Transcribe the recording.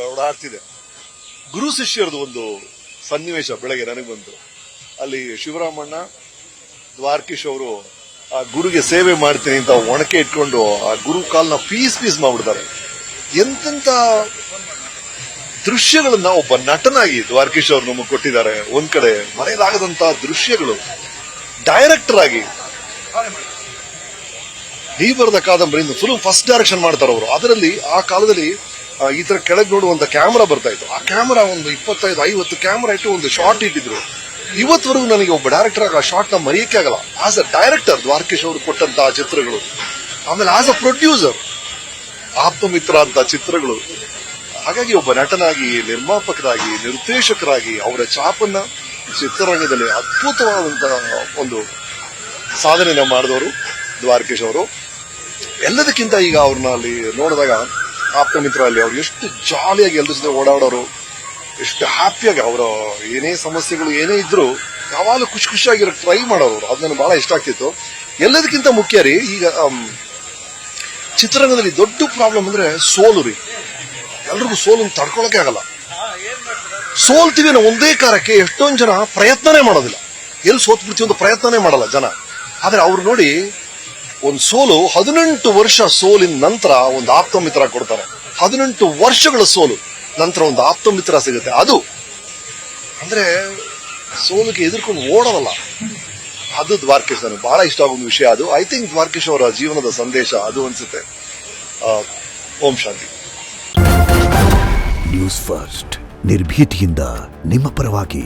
ಓಡಾಡ್ತಿದೆ. ಗುರು ಶಿಷ್ಯರದು ಒಂದು ಸನ್ನಿವೇಶ ಬೆಳಗ್ಗೆ ನನಗೆ ಬಂತು. ಅಲ್ಲಿ ಶಿವರಾಮಣ್ಣ, ದ್ವಾರಕೀಶ್ ಅವರು ಆ ಗುರುಗೆ ಸೇವೆ ಮಾಡ್ತೀನಿ ಅಂತ ಒಣಕೆ ಇಟ್ಕೊಂಡು ಆ ಗುರು ಕಾಲ್ನ ಪೀಸ್ ಮಾಡ್ಬಿಡ್ತಾರೆ. ಎಂತೆಂತ ದೃಶ್ಯಗಳನ್ನ ಒಬ್ಬ ನಟನಾಗಿ ದ್ವಾರಕೀಶ್ ಅವರು ನಮಗೆ ಕೊಟ್ಟಿದ್ದಾರೆ. ಒಂದ್ ಕಡೆ ಮರೆಯಲಾಗದಂತ ದೃಶ್ಯಗಳು. ಡೈರೆಕ್ಟರ್ ಆಗಿ ನೀ ಬರೆದ ಕಾದಂಬರಿ ಫುಲ್ ಫಸ್ಟ್ ಡೈರೆಕ್ಷನ್ ಮಾಡ್ತಾರೆ ಅವರು. ಅದರಲ್ಲಿ ಆ ಕಾಲದಲ್ಲಿ ಈ ತರ ಕೆಳಗೆ ನೋಡುವಂತ ಕ್ಯಾಮರಾ ಬರ್ತಾ ಇತ್ತು. ಆ ಕ್ಯಾಮರಾ ಒಂದು 25-50 ಕ್ಯಾಮರಾ ಇಟ್ಟು ಒಂದು ಶಾರ್ಟ್ ಇಟ್ಟಿದ್ರು. ಇವತ್ತವರೆಗೂ ನನಗೆ ಒಬ್ಬ ಡೈರೆಕ್ಟರ್ ಆಗಿ ಆ ಶಾರ್ಟ್ ನ ಮರೆಯಕ್ಕೆ ಆಗಲ್ಲ. ಆಸ್ ಅ ಡೈರೆಕ್ಟರ್ ದ್ವಾರಕೀಶ್ ಅವರು ಕೊಟ್ಟಂತಹ ಚಿತ್ರಗಳು, ಆಮೇಲೆ ಆಸ್ ಅ ಪ್ರೊಡ್ಯೂಸರ್ ಆಪ್ತಮಿತ್ರ ಅಂತ ಚಿತ್ರಗಳು. ಹಾಗಾಗಿ ಒಬ್ಬ ನಟನಾಗಿ, ನಿರ್ಮಾಪಕರಾಗಿ, ನಿರ್ದೇಶಕರಾಗಿ ಅವರ ಛಾಪನ್ನ ಚಿತ್ರರಂಗದಲ್ಲಿ ಅದ್ಭುತವಾದಂತಹ ಒಂದು ಸಾಧನೆಯನ್ನ ಮಾಡಿದವರು ದ್ವಾರಕೀಶ್ ಅವರು. ಎಲ್ಲದಕ್ಕಿಂತ ಈಗ ಅವ್ರನ್ನ ಅಲ್ಲಿ ನೋಡಿದಾಗ ಆಪ್ತಮಿತ್ರ ಅಲ್ಲಿ ಅವ್ರು ಎಷ್ಟು ಜಾಲಿಯಾಗಿ ಎಲ್ಲರ ಜೊತೆ ಓಡಾಡೋರು, ಎಷ್ಟು ಹ್ಯಾಪಿಯಾಗಿ ಅವರ ಏನೇ ಸಮಸ್ಯೆಗಳು ಏನೇ ಇದ್ರು ಯಾವಾಗಲೂ ಖುಷಿಯಾಗಿರೋ ಟ್ರೈ ಮಾಡೋರು. ಅದು ನನಗೆ ಬಹಳ ಇಷ್ಟ ಆಗ್ತಿತ್ತು. ಎಲ್ಲದಕ್ಕಿಂತ ಮುಖ್ಯ ರೀ, ಈಗ ಚಿತ್ರರಂಗದಲ್ಲಿ ದೊಡ್ಡ ಪ್ರಾಬ್ಲಮ್ ಅಂದ್ರೆ ಸೋಲು ರೀ. ಎಲ್ರಿಗೂ ಸೋಲನ್ನು ತಡ್ಕೊಳಕ್ಕೆ ಆಗಲ್ಲ. ಸೋಲ್ತೀವಿ ಅನ್ನೋ ಒಂದೇ ಕಾರಕ್ಕೆ ಎಷ್ಟೊಂದು ಜನ ಪ್ರಯತ್ನನೇ ಮಾಡೋದಿಲ್ಲ. ಎಲ್ಲಿ ಸೋತ್ ಬಿಡ್ತೀವಿ ಅಂತ ಪ್ರಯತ್ನನೇ ಮಾಡಲ್ಲ ಜನ. ಆದ್ರೆ ಅವ್ರು ನೋಡಿ, ಒಂದು ಸೋಲು 18 ವರ್ಷ ಸೋಲಿನ ನಂತರ ಒಂದು ಆಪ್ತಮಿತ್ರ ಕೊಡ್ತಾರೆ. 18 ವರ್ಷಗಳ ಸೋಲು ನಂತರ ಒಂದು ಆಪ್ತಮಿತ್ರ ಸಿಗುತ್ತೆ. ಅದು ಅಂದ್ರೆ ಸೋಲಿಗೆ ಎದುರ್ಕೊಂಡು ಓಡೋದಲ್ಲ. ಅದು ದ್ವಾರಕೀಶ್ ನನಗೆ ಬಹಳ ಇಷ್ಟ ಆಗೋ ವಿಷಯ. ಅದು ಐ ಥಿಂಕ್ ದ್ವಾರಕೀಶ್ ಅವರ ಜೀವನದ ಸಂದೇಶ ಅದು ಅನ್ಸುತ್ತೆ. ಓಂ ಶಾಂತಿ. ನ್ಯೂಸ್ ಫಸ್ಟ್, ನಿರ್ಭೀತಿಯಿಂದ ನಿಮ್ಮ ಪರವಾಗಿ.